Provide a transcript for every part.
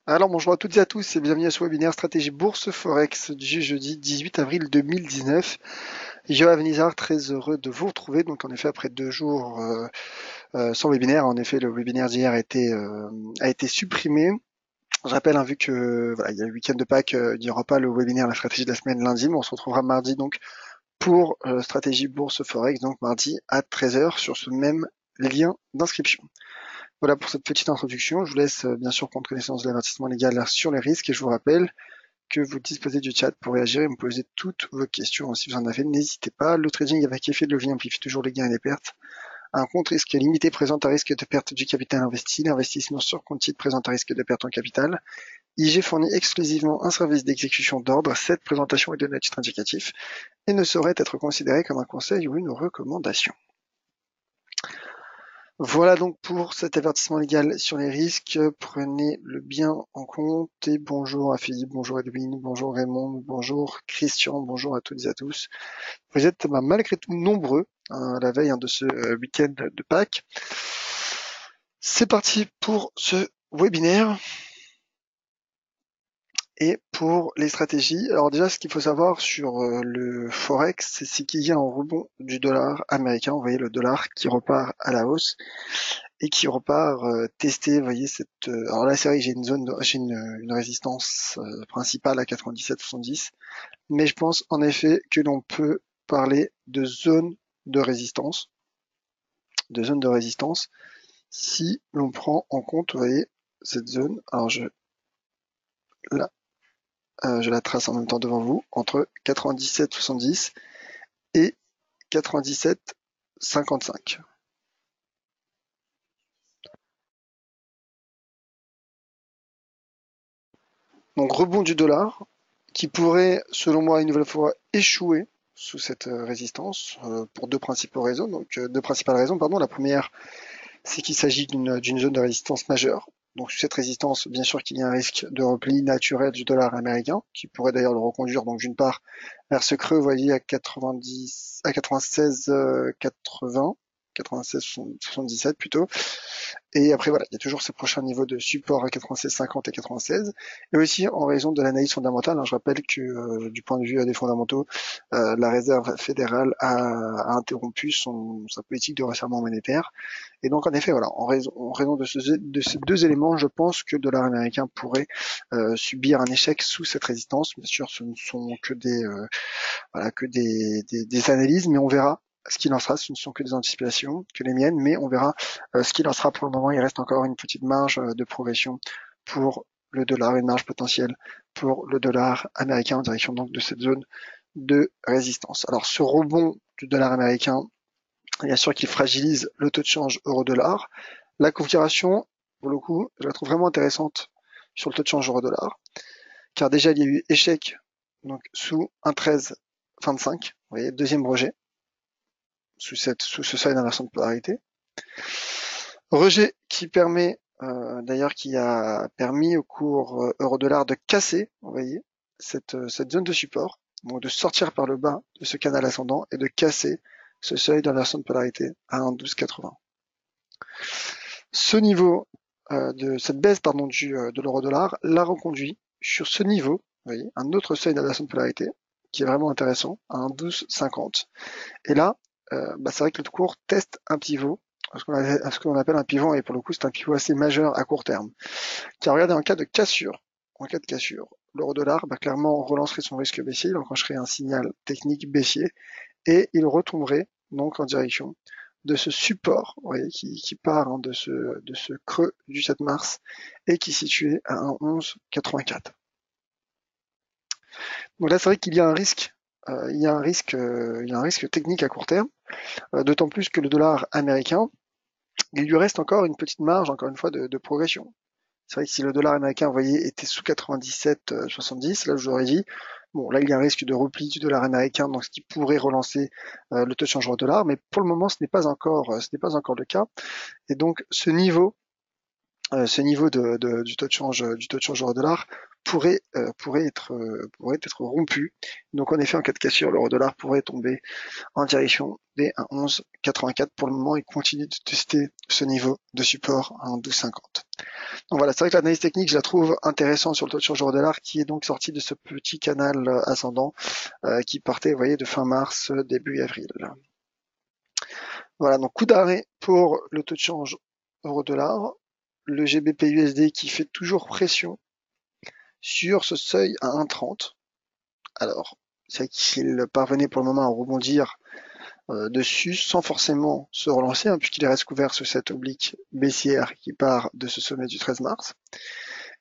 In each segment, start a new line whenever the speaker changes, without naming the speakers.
Alors bonjour à toutes et à tous et bienvenue à ce webinaire Stratégie Bourse Forex du jeudi 18 avril 2019. Joachim Nizar, très heureux de vous retrouver. Donc en effet après 2 jours sans webinaire, en effet le webinaire d'hier a été supprimé. Je rappelle, vu que voilà, il y a le week-end de Pâques, il n'y aura pas le webinaire La stratégie de la semaine lundi, mais on se retrouvera mardi donc pour Stratégie Bourse Forex, donc mardi à 13h sur ce même lien d'inscription. Voilà pour cette petite introduction. Je vous laisse bien sûr prendre connaissance de l'avertissement légal sur les risques et je vous rappelle que vous disposez du chat pour réagir et me poser toutes vos questions. Si vous en avez, n'hésitez pas. Le trading avec effet de levier amplifie toujours les gains et les pertes. Un compte risque limité présente un risque de perte du capital investi. L'investissement sur compte titre présente un risque de perte en capital. IG fournit exclusivement un service d'exécution d'ordre. Cette présentation est donnée à titre indicatif et ne saurait être considérée comme un conseil ou une recommandation. Voilà donc pour cet avertissement légal sur les risques. Prenez-le bien en compte. Et bonjour à Philippe, bonjour Edwin, bonjour Raymond, bonjour Christian, bonjour à toutes et à tous. Vous êtes malgré tout nombreux à la veille de ce week-end de Pâques. C'est parti pour ce webinaire. Et pour les stratégies, alors déjà ce qu'il faut savoir sur le Forex, c'est qu'il y a un rebond du dollar américain. Vous voyez le dollar qui repart à la hausse et qui repart tester, vous voyez cette. Alors là c'est vrai que j'ai une résistance principale à 97,70, mais je pense en effet que l'on peut parler de zone de résistance, si l'on prend en compte, vous voyez cette zone. Alors là, je la trace en même temps devant vous entre 97,70 et 97,55. Donc rebond du dollar qui pourrait, selon moi, une nouvelle fois échouer sous cette résistance pour deux principales raisons. Pardon. La première, c'est qu'il s'agit d'une zone de résistance majeure. Donc sous cette résistance, bien sûr qu'il y a un risque de repli naturel du dollar américain, qui pourrait d'ailleurs le reconduire donc d'une part vers ce creux, vous voyez, à 96, 80, 96, 77 plutôt, et après, voilà, il y a toujours ces prochains niveaux de support à 96,50 et 96. Et aussi, en raison de l'analyse fondamentale, je rappelle que du point de vue des fondamentaux, la Réserve fédérale a interrompu sa politique de resserrement monétaire. Et donc, en effet, voilà, en raison de ces deux éléments, je pense que le dollar américain pourrait subir un échec sous cette résistance. Bien sûr, ce ne sont que des analyses, mais on verra ce qu'il en sera. Ce ne sont que des anticipations, que les miennes, mais on verra ce qu'il en sera. Pour le moment, il reste encore une petite marge de progression pour le dollar, une marge potentielle pour le dollar américain en direction donc de cette zone de résistance. Alors ce rebond du dollar américain, bien sûr qu'il fragilise le taux de change euro-dollar. La configuration, pour le coup, je la trouve vraiment intéressante sur le taux de change euro-dollar, car déjà il y a eu échec donc sous 1,1325, vous voyez, deuxième rejet sous ce seuil d'inversion de polarité. Rejet qui permet, d'ailleurs, qui a permis au cours euro-dollar de casser, vous voyez, cette zone de support, donc de sortir par le bas de ce canal ascendant et de casser ce seuil d'inversion de polarité à 1,1280. Ce niveau de cette baisse de l'euro-dollar l'a reconduit sur ce niveau, vous voyez, un autre seuil d'inversion de polarité qui est vraiment intéressant, à 1,1250. Et là, c'est vrai que le cours teste un pivot, ce qu'on appelle un pivot, et pour le coup c'est un pivot assez majeur à court terme. Car regardez, en cas de cassure, l'euro-dollar clairement relancerait son risque baissier, il enclencherait un signal technique baissier, et il retomberait donc en direction de ce support, vous voyez, qui part de ce creux du 7 mars et qui est situé à 1,1184. Donc là c'est vrai qu'il y a un risque, il y a un risque technique à court terme, d'autant plus que le dollar américain, il lui reste encore une petite marge, encore une fois, de progression. C'est vrai que si le dollar américain, vous voyez, était sous 97,70, là je vous aurais dit, bon, là il y a un risque de repli du dollar américain, donc ce qui pourrait relancer le taux de change au dollar, mais pour le moment ce n'est pas encore le cas. Et donc du taux de change euro-dollar pourrait être rompu. Donc en effet, en cas de cassure, l'euro-dollar pourrait tomber en direction des 1,1184. Pour le moment, il continue de tester ce niveau de support à 1,1250. Donc voilà, c'est vrai que l'analyse technique, je la trouve intéressante sur le taux de change euro-dollar qui est donc sorti de ce petit canal ascendant qui partait, vous voyez, de fin mars, début avril. Voilà, donc coup d'arrêt pour le taux de change euro-dollar, le GBP USD qui fait toujours pression sur ce seuil à 1,30. Alors, c'est qu'il parvenait pour le moment à rebondir dessus sans forcément se relancer, hein, puisqu'il reste couvert sur cette oblique baissière qui part de ce sommet du 13 mars.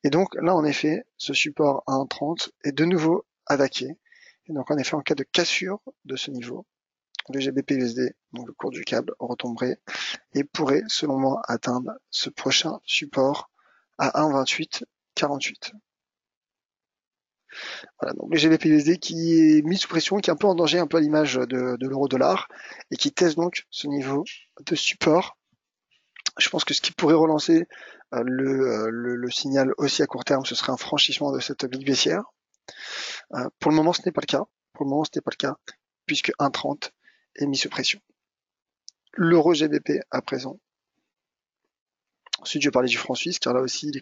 Et donc là, en effet, ce support à 1,30 est de nouveau attaqué. Et donc en effet, en cas de cassure de ce niveau, le GBP-USD, donc le cours du câble, retomberait et pourrait, selon moi, atteindre ce prochain support à 1,2848. Voilà, donc le GBP-USD qui est mis sous pression, qui est un peu en danger, un peu à l'image de l'euro-dollar, et qui teste donc ce niveau de support. Je pense que ce qui pourrait relancer le signal aussi à court terme, ce serait un franchissement de cette oblique baissière. Pour le moment, ce n'est pas le cas. Pour le moment, ce n'est pas le cas, puisque 1,30 est mis sous pression. L'euro GBP à présent. Ensuite, je vais parler du franc suisse, car là aussi, les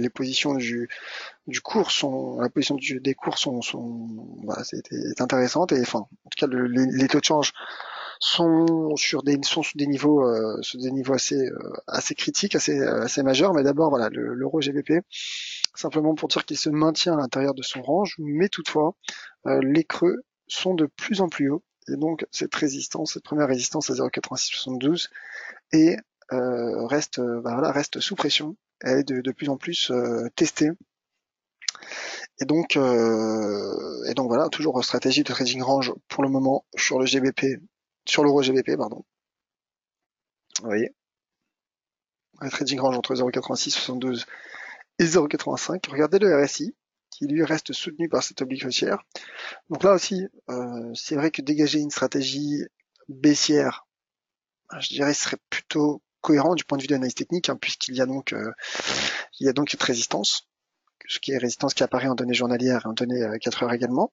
positions du cours sont, la position des cours voilà, c'est intéressante et enfin, en tout cas, les taux de change sont sous des niveaux assez critiques, assez majeurs. Mais d'abord, voilà, l'euro GBP, simplement pour dire qu'il se maintient à l'intérieur de son range, mais toutefois, les creux sont de plus en plus hauts. Et donc, cette première résistance à 0,8672 et reste sous pression. Elle est de plus en plus testée. Et donc voilà, toujours stratégie de trading range pour le moment sur l'euro GBP, pardon. Vous voyez, un trading range entre 0,8672 et 0,85. Regardez le RSI, qui lui reste soutenu par cette oblique haussière. Donc là aussi, c'est vrai que dégager une stratégie baissière, je dirais, serait plutôt cohérent du point de vue de l'analyse technique, hein, puisqu'il y a donc cette résistance, ce qui est résistance qui apparaît en données journalières et en données 4 heures également.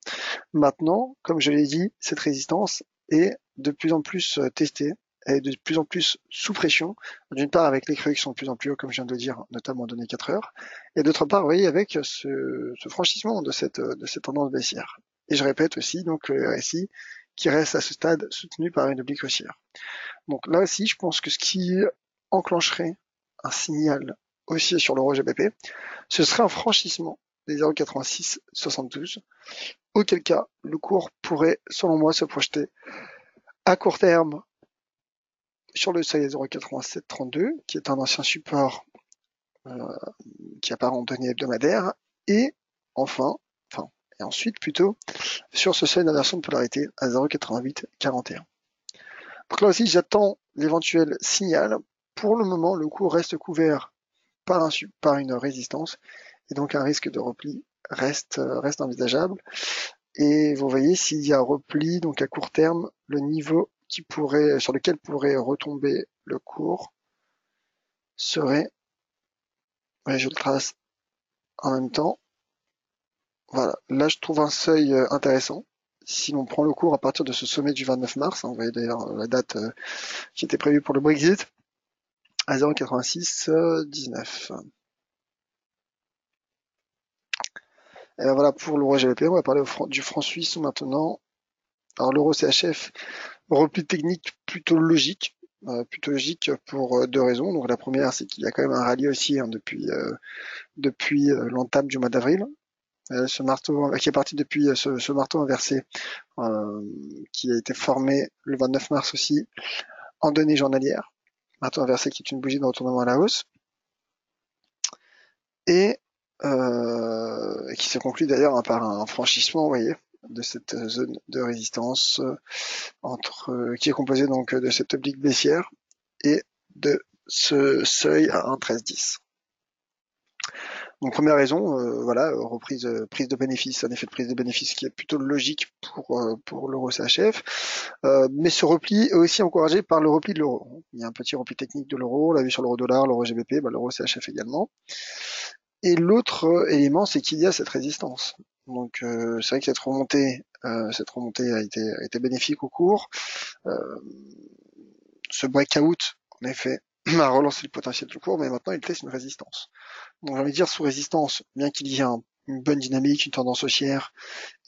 Maintenant, comme je l'ai dit, cette résistance est de plus en plus testée, elle est de plus en plus sous pression, d'une part avec les creux qui sont de plus en plus hauts, comme je viens de le dire, notamment en données 4 heures, et d'autre part, vous voyez, avec ce franchissement de cette tendance baissière. Et je répète aussi, donc le RSI qui reste à ce stade soutenu par une oblique haussière. Donc là aussi, je pense que ce qui enclencherait un signal haussier sur l'euro GBP, ce serait un franchissement des 0,8672, auquel cas le cours pourrait, selon moi, se projeter à court terme sur le seuil à 0,8732, qui est un ancien support qui apparaît en données hebdomadaires, et ensuite plutôt sur ce seuil d'inversion de polarité à 0,8841. Donc là aussi, j'attends l'éventuel signal. Pour le moment, le cours reste couvert par une résistance, et donc un risque de repli reste envisageable. Et vous voyez, s'il y a repli, donc à court terme, le niveau sur lequel pourrait retomber le cours serait, je le trace en même temps, voilà, là je trouve un seuil intéressant. Si l'on prend le cours à partir de ce sommet du 29 mars, vous voyez d'ailleurs la date qui était prévue pour le Brexit, à 0,8619. Et voilà pour l'euro GBP, on va parler du franc suisse maintenant. Alors l'euro CHF, repli technique plutôt logique pour deux raisons. Donc la première, c'est qu'il y a quand même un rallye haussier depuis l'entame du mois d'avril. Ce marteau qui est parti depuis ce marteau inversé qui a été formé le 29 mars aussi en données journalières. Marteau inversé qui est une bougie de retournement à la hausse et qui se conclut d'ailleurs par un franchissement, vous voyez, de cette zone de résistance qui est composée donc de cette oblique baissière et de ce seuil à 1,1310. Donc première raison, prise de bénéfice, un effet de prise de bénéfice qui est plutôt logique pour l'euro CHF, mais ce repli est aussi encouragé par le repli de l'euro. Il y a un petit repli technique de l'euro, on l'a vu sur l'euro dollar, l'euro GBP, l'euro CHF également. Et l'autre élément, c'est qu'il y a cette résistance. Donc c'est vrai que cette remontée a été bénéfique au cours. Ce breakout, en effet, a relancé le potentiel du cours, mais maintenant il teste une résistance. Donc j'ai envie de dire sous résistance, bien qu'il y ait une bonne dynamique, une tendance haussière,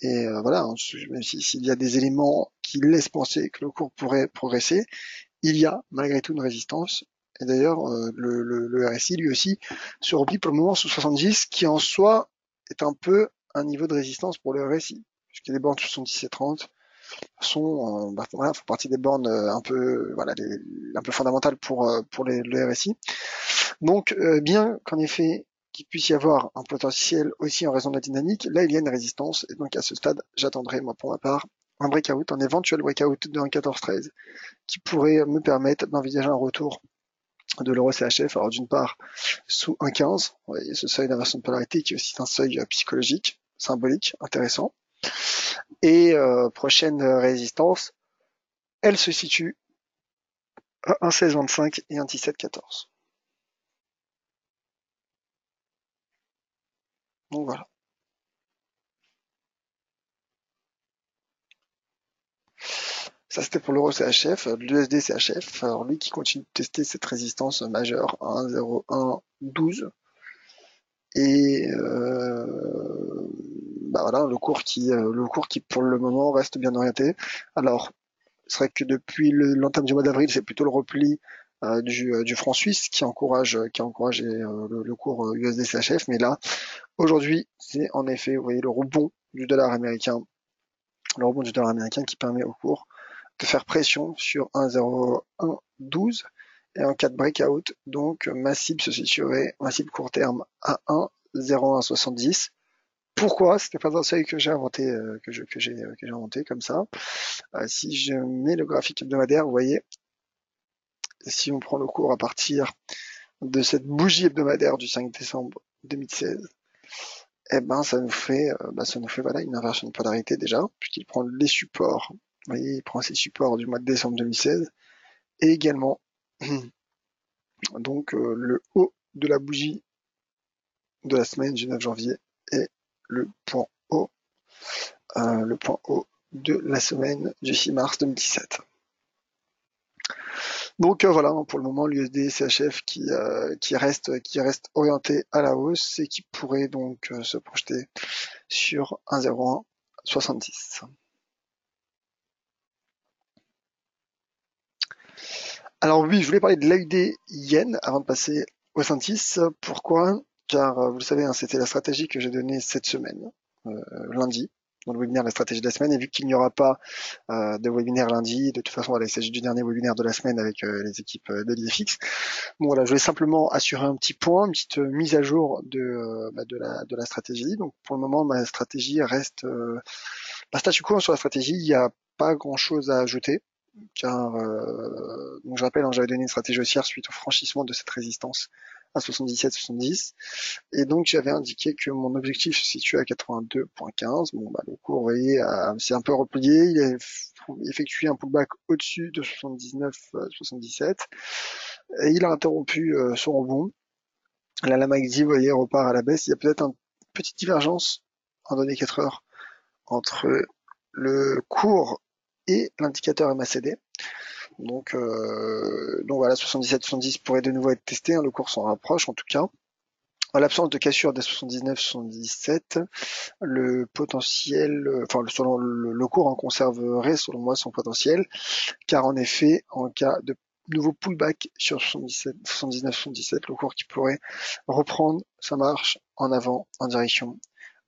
et voilà, hein, même s'il y a des éléments qui laissent penser que le cours pourrait progresser, il y a malgré tout une résistance. Et d'ailleurs, le RSI lui aussi se replie pour le moment sous 70, qui en soi est un peu un niveau de résistance pour le RSI, puisque les bornes 70 et 30 voilà, font partie des bornes un peu voilà un peu fondamentales pour le RSI. Donc bien qu'en effet qu'il puisse y avoir un potentiel aussi en raison de la dynamique, là il y a une résistance et donc à ce stade j'attendrai moi pour ma part un breakout, un éventuel breakout de 1,1413 qui pourrait me permettre d'envisager un retour de l'euro CHF. Alors d'une part sous 1,15, vous voyez ce seuil d'inversion de polarité qui est aussi un seuil psychologique, symbolique, intéressant. Et prochaine résistance, elle se situe à 1,1625 et 1,1714. Donc voilà. Ça c'était pour l'euro CHF, l'USD CHF. Alors lui qui continue de tester cette résistance majeure à 1,0112 et bah voilà le cours qui pour le moment reste bien orienté. Alors c'est vrai que depuis l'entame du mois d'avril, c'est plutôt le repli du franc suisse qui a encouragé le cours USD-CHF. Mais là, aujourd'hui, c'est en effet, vous voyez, le rebond du dollar américain qui permet au cours de faire pression sur 1,0112 et en cas de breakout, donc ma cible se situerait, ma cible court terme à 1,0170. Pourquoi? C'était pas un seuil que j'ai inventé, que j'ai inventé comme ça. Si je mets le graphique hebdomadaire, vous voyez, si on prend le cours à partir de cette bougie hebdomadaire du 5 décembre 2016, eh ben ça nous fait voilà une inversion de polarité déjà, puisqu'il prend les supports. Vous voyez, il prend ces supports du mois de décembre 2016 et également donc le haut de la bougie de la semaine du 9 janvier et le le point haut de la semaine du 6 mars 2017. Donc voilà, pour le moment, l'USD CHF qui reste orienté à la hausse et qui pourrait donc se projeter sur 1,0170. Alors oui, je voulais parler de l'AUD Yen avant de passer au Sentis. Pourquoi? Car vous le savez, hein, c'était la stratégie que j'ai donnée cette semaine, lundi, dans le webinaire La stratégie de la semaine. Et vu qu'il n'y aura pas de webinaire lundi, de toute façon, voilà, il s'agit du dernier webinaire de la semaine avec les équipes de l'IFX. Bon voilà, je voulais simplement assurer un petit point, une petite mise à jour de la stratégie. Donc pour le moment, ma stratégie reste statu quo sur la stratégie. Il n'y a pas grand chose à ajouter car donc je rappelle, hein, j'avais donné une stratégie haussière suite au franchissement de cette résistance à 77-70 et donc j'avais indiqué que mon objectif se situait à 82.15. Bon bah le cours, vous voyez, s'est un peu replié, il a effectué un pullback au-dessus de 79-77 et il a interrompu son rebond. Là la MACD, vous voyez, repart à la baisse. Il y a peut-être une petite divergence en données 4 heures entre le cours et l'indicateur MACD. Donc voilà, 77-70 pourrait de nouveau être testé, hein, le cours s'en rapproche en tout cas. En l'absence de cassure des 79-77, le potentiel, selon le cours en conserverait selon moi son potentiel, car en effet, en cas de nouveau pullback sur 79-77, le cours qui pourrait reprendre sa marche en avant en direction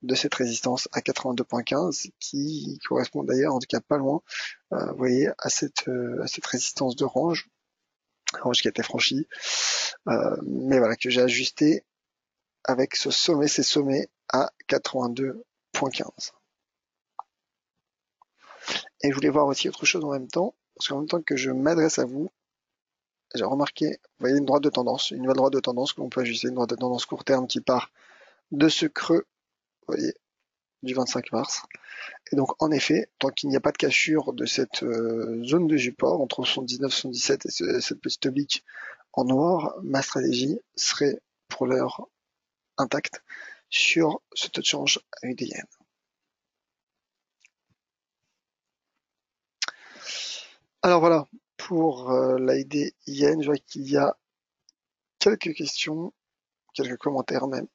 de cette résistance à 82.15 qui correspond d'ailleurs en tout cas pas loin, vous voyez, à cette résistance de range qui a été franchie, mais voilà que j'ai ajusté avec ces sommets à 82.15. Et je voulais voir aussi autre chose en même temps, parce qu'en même temps que je m'adresse à vous, j'ai remarqué, vous voyez, une droite de tendance, une nouvelle droite de tendance que l'on peut ajuster, une droite de tendance court terme qui part de ce creux, vous voyez, du 25 mars. Et donc, en effet, tant qu'il n'y a pas de cassure de cette zone de support entre 79 et 77 et cette petite oblique en noir, ma stratégie serait pour l'heure intacte sur ce taux de change avec des yens. Alors voilà, pour l'AID yen, je vois qu'il y a quelques questions, quelques commentaires même.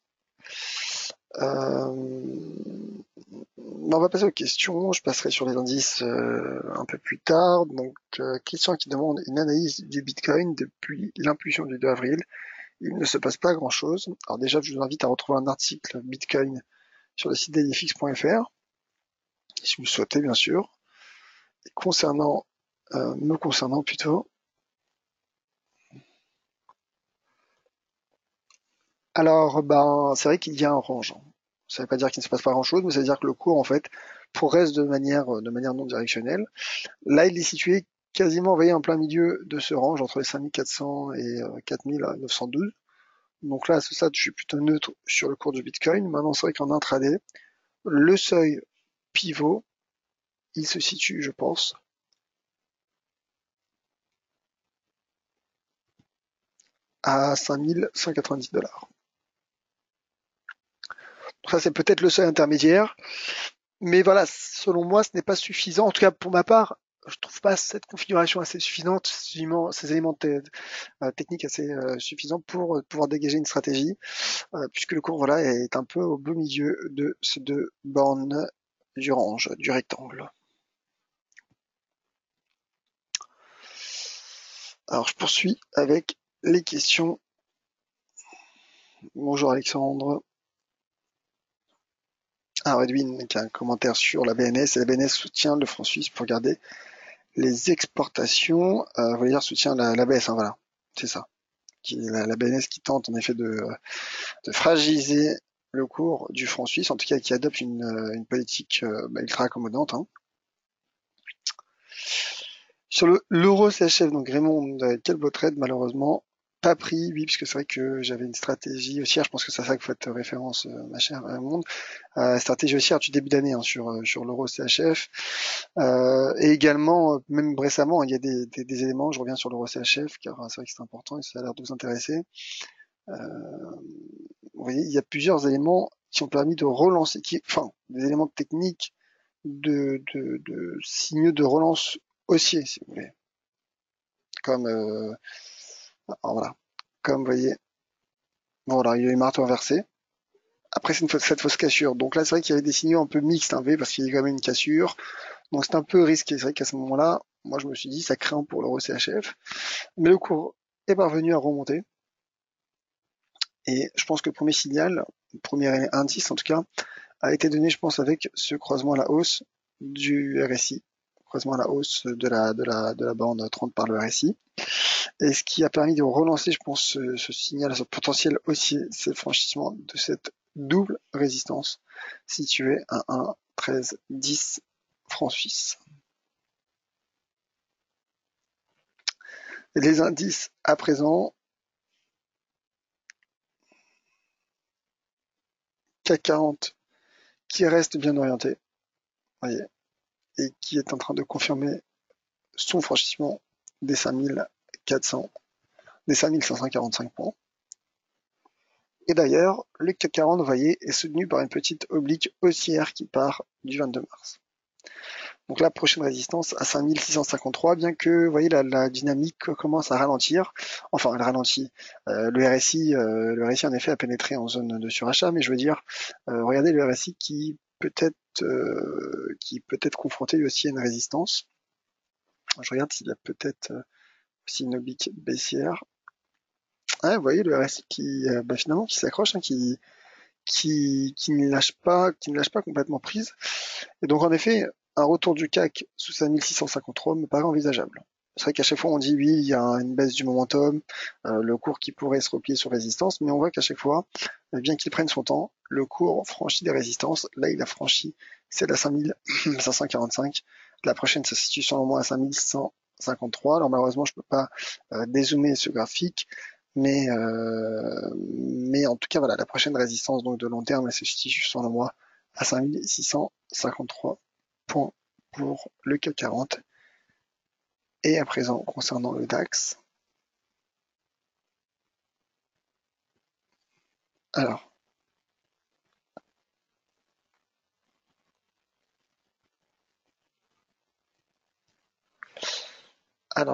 On va passer aux questions. Je passerai sur les indices un peu plus tard. Donc, question qui demande une analyse du Bitcoin depuis l'impulsion du 2 avril. Il ne se passe pas grand-chose. Alors déjà, je vous invite à retrouver un article Bitcoin sur le site dailyfix.fr, si vous le souhaitez, bien sûr. Et me concernant plutôt. Alors, c'est vrai qu'il y a un range. Ça ne veut pas dire qu'il ne se passe pas grand-chose, mais ça veut dire que le cours, en fait, progresse de manière non directionnelle. Là, il est situé quasiment, vous voyez, en plein milieu de ce range, entre les 5400 et 4912. Donc là, à ce stade, je suis plutôt neutre sur le cours du Bitcoin. Maintenant, c'est vrai qu'en intraday, le seuil pivot, il se situe, je pense, à 5190 $. Donc ça, c'est peut-être le seuil intermédiaire. Mais voilà, selon moi, ce n'est pas suffisant. En tout cas, pour ma part, je trouve pas cette configuration assez suffisante, ces éléments techniques assez suffisants pour pouvoir dégager une stratégie, puisque le cours voilà est un peu au beau milieu de ces deux bornes du range, du rectangle. Alors je poursuis avec les questions. Bonjour Alexandre. Alors Edwin qui a un commentaire sur la BNS. Et la BNS soutient le franc suisse pour garder les exportations. Vous voulez dire soutient la baisse, hein, voilà, c'est ça. La BNS qui tente en effet de fragiliser le cours du franc suisse, en tout cas qui adopte une politique ultra accommodante. Hein. Sur l'euro CHF, donc Raymond, quel beau trade, malheureusement pas pris, oui, puisque c'est vrai que j'avais une stratégie haussière, je pense que c'est à ça que vous faites référence, ma chère Raymond, stratégie haussière du début d'année hein, sur l'euro CHF, et également, même récemment, il y a des éléments, je reviens sur l'euro CHF, car c'est vrai que c'est important et ça a l'air de vous intéresser. Vous voyez, il y a plusieurs éléments qui ont permis de relancer, des éléments techniques de signaux de relance haussiers, si vous voulez. Comme, alors voilà, comme vous voyez, voilà, il y a eu marteau inversé. Après, c'est cette fausse cassure. Donc là, c'est vrai qu'il y avait des signaux un peu mixtes, hein, parce qu'il y a quand même une cassure. Donc c'est un peu risqué. C'est vrai qu'à ce moment-là, moi, je me suis dit, ça craint pour l'euro CHF. Mais le cours est parvenu à remonter. Et je pense que le premier signal, le premier indice en tout cas, a été donné, je pense, avec ce croisement à la hausse du RSI, croisement à la hausse de la bande 30 par le RSI. Et ce qui a permis de relancer, je pense, ce signal, ce potentiel haussier, c'est le franchissement de cette double résistance située à 1,1310 francs suisses. Et les indices à présent, CAC 40 qui reste bien orienté, voyez, et qui est en train de confirmer son franchissement des 5400, des 5545 points. Et d'ailleurs, le CAC 40, vous voyez, est soutenu par une petite oblique haussière qui part du 22 mars. Donc la prochaine résistance à 5653, bien que, vous voyez, la dynamique commence à ralentir. Enfin, elle ralentit. Le RSI en effet a pénétré en zone de surachat, mais je veux dire, regardez le RSI qui peut être confronté aussi à une résistance. Je regarde s'il y a peut-être aussi une oblique baissière. Ah, vous voyez le RSI qui finalement qui s'accroche, hein, qui ne lâche pas complètement prise. Et donc en effet, un retour du CAC sous 5653 me paraît envisageable. C'est vrai qu'à chaque fois on dit oui, il y a une baisse du momentum, le cours qui pourrait se replier sur résistance, mais on voit qu'à chaque fois, bien qu'il prenne son temps, le cours franchit des résistances. Là, il a franchi celle à 5545. La prochaine se situe selon moi à 5153. Alors malheureusement, je peux pas dézoomer ce graphique, mais en tout cas, voilà, la prochaine résistance donc de long terme, elle se situe selon moi à 5653 points pour le CAC 40. Et à présent, concernant le DAX, alors,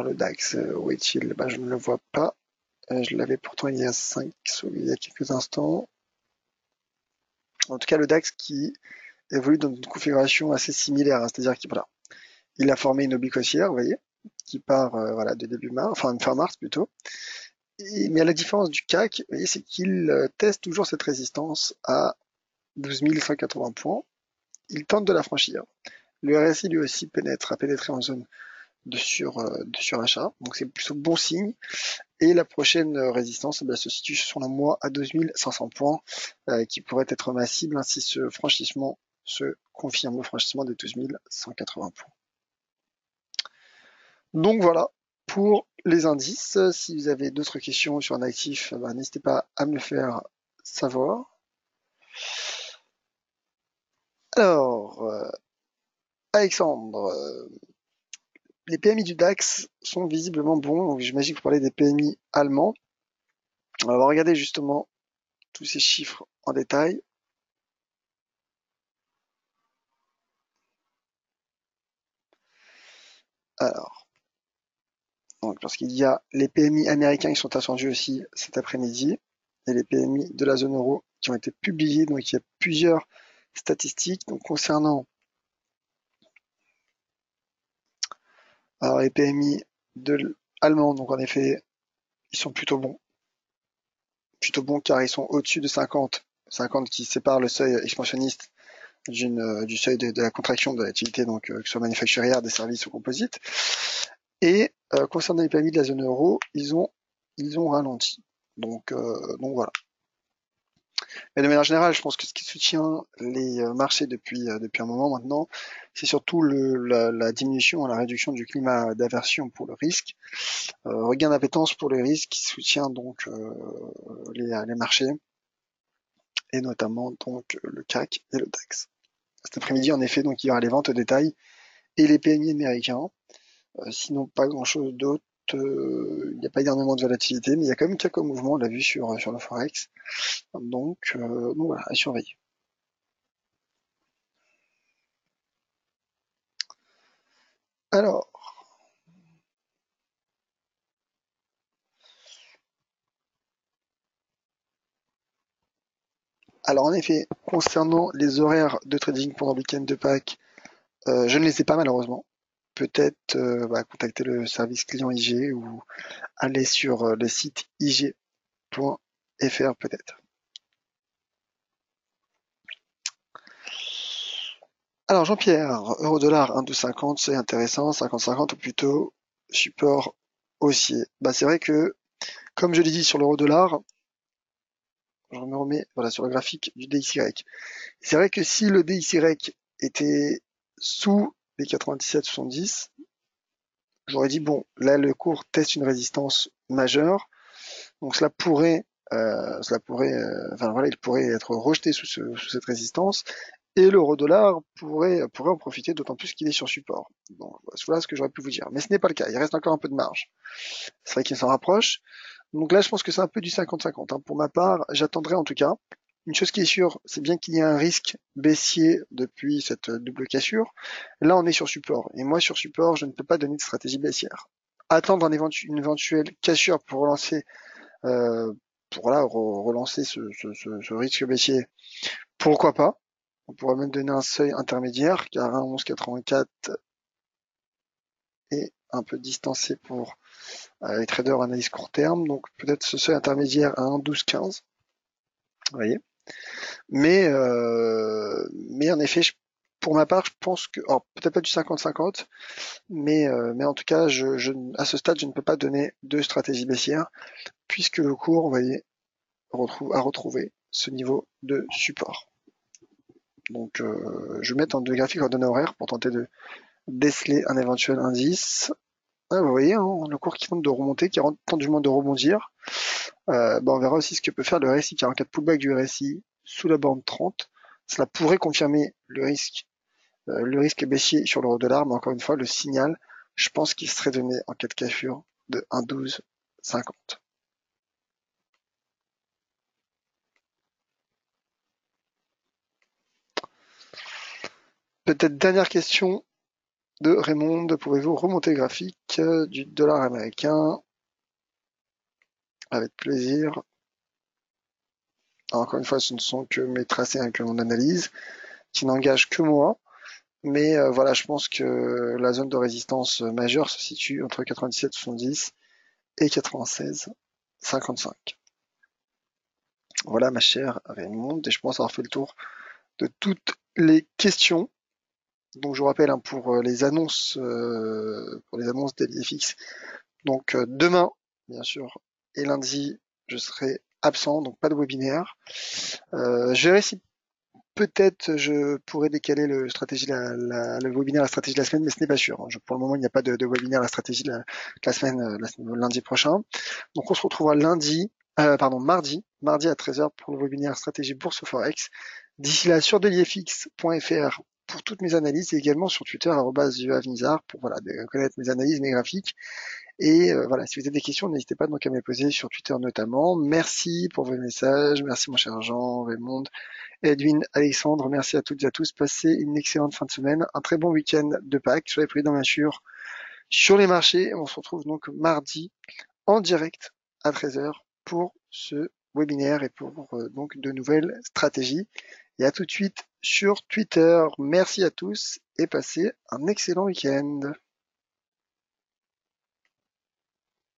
le DAX, où est-il? Je ne le vois pas. Je l'avais pourtant il y a quelques instants. En tout cas, le DAX qui évolue dans une configuration assez similaire, hein, c'est-à-dire qu'il voilà, il a formé une oblique haussière, vous voyez, qui part voilà, de début mars, enfin fin mars plutôt. Mais à la différence du CAC, vous voyez, c'est qu'il teste toujours cette résistance à 12 180 points. Il tente de la franchir. Le RSI lui aussi a pénétré en zone de surachat, donc c'est plutôt bon signe. Et la prochaine résistance se situe sur le mois à 12 500 points, qui pourrait être ma cible hein, si ce franchissement se confirme, le franchissement des 12 180 points. Donc voilà pour les indices. Si vous avez d'autres questions sur un actif, n'hésitez pas à me le faire savoir. Alors, Alexandre, les PMI du DAX sont visiblement bons, donc j'imagine que vous parlez des PMI allemands. On va regarder justement tous ces chiffres en détail. Alors, donc, parce qu'il y a les PMI américains qui sont attendus aussi cet après-midi, et les PMI de la zone euro qui ont été publiés. Donc il y a plusieurs statistiques. Donc concernant alors, les PMI allemands, donc en effet, ils sont plutôt bons car ils sont au-dessus de 50, 50 qui sépare le seuil expansionniste du seuil de la contraction de l'activité, donc que ce soit manufacturière, des services ou composites. Et concernant les PMI de la zone euro, ils ont ralenti. Donc voilà. Mais de manière générale, je pense que ce qui soutient les marchés depuis un moment maintenant, c'est surtout la diminution, la réduction du climat d'aversion pour le risque, regain d'appétence pour le risque qui soutient donc les marchés, et notamment donc le CAC et le DAX. Cet après-midi, en effet, donc il y aura les ventes au détail et les PMI américains. Sinon, pas grand-chose d'autre. Il n'y a pas énormément de volatilité, mais il y a quand même quelques mouvements, on l'a vu sur le Forex. Donc voilà, à surveiller. Alors, en effet, concernant les horaires de trading pendant le week-end de Pâques, je ne les ai pas malheureusement. Peut-être contacter le service client IG ou aller sur le site ig.fr peut-être. Alors Jean-Pierre, euro-dollar 1,1250, c'est intéressant, 50-50 ou plutôt support haussier. C'est vrai que, comme je l'ai dit sur l'euro-dollar, je me remets voilà, sur le graphique du DXY. C'est vrai que si le DXY était sous les 97,70, j'aurais dit bon, là le cours teste une résistance majeure, donc enfin voilà, il pourrait être rejeté sous cette résistance, et l'euro-dollar pourrait en profiter, d'autant plus qu'il est sur support. Donc voilà ce que j'aurais pu vous dire. Mais ce n'est pas le cas, il reste encore un peu de marge. C'est vrai qu'il s'en rapproche. Donc là, je pense que c'est un peu du 50-50. Hein. Pour ma part, j'attendrai en tout cas. Une chose qui est sûre, c'est bien qu'il y a un risque baissier depuis cette double cassure. Là, on est sur support. Et moi, sur support, je ne peux pas donner de stratégie baissière. Attendre une éventuelle cassure pour relancer, relancer ce risque baissier, pourquoi pas. On pourrait même donner un seuil intermédiaire, car un 11,84 est un peu distancé pour les traders analyse court terme. Donc peut-être ce seuil intermédiaire à 1,1215. Vous voyez. Mais en effet, pour ma part, je pense que, alors peut-être pas du 50-50, mais en tout cas, à ce stade, je ne peux pas donner de stratégie baissière, puisque le cours, vous voyez, a retrouvé ce niveau de support. Donc, je vais mettre en deux graphiques en données horaires pour tenter de déceler un éventuel indice. Ah, vous voyez, hein, le cours qui tente de remonter, qui tente du moins de rebondir. On verra aussi ce que peut faire le RSI 44 pullback du RSI sous la bande 30. Cela pourrait confirmer le risque baissier sur l'euro-dollar, mais encore une fois, le signal, je pense qu'il serait donné en cas de cassure de 1,1250. Peut-être dernière question de Raymond, pouvez-vous remonter le graphique du dollar américain? avec plaisir. Alors, encore une fois, ce ne sont que mes tracés, hein, que mon analyse, qui n'engage que moi. Mais voilà, je pense que la zone de résistance majeure se situe entre 97,70 et 96,55. Voilà, ma chère Raymond, et je pense avoir fait le tour de toutes les questions. Donc je vous rappelle, hein, pour les annonces d'LFX. Donc demain, bien sûr, et lundi, je serai absent, donc pas de webinaire. Je verrai si peut-être je pourrais décaler le webinaire la stratégie de la semaine, mais ce n'est pas sûr, hein. Pour le moment, il n'y a pas de webinaire la stratégie de la semaine, lundi prochain. Donc on se retrouvera mardi à 13h pour le webinaire stratégie bourse forex. D'ici là, sur dailyfx.fr pour toutes mes analyses et également sur Twitter @yoavnizar pour voilà de connaître mes analyses, mes graphiques. Et voilà, si vous avez des questions, n'hésitez pas donc à me les poser sur Twitter notamment. Merci pour vos messages, merci mon cher Jean, Raymond, Edwin, Alexandre, merci à toutes et à tous. Passez une excellente fin de semaine, un très bon week-end de Pâques. Soyez prudents bien sûr sur les marchés. On se retrouve donc mardi en direct à 13h pour ce webinaire et pour donc de nouvelles stratégies. Et à tout de suite sur Twitter. Merci à tous et passez un excellent week-end.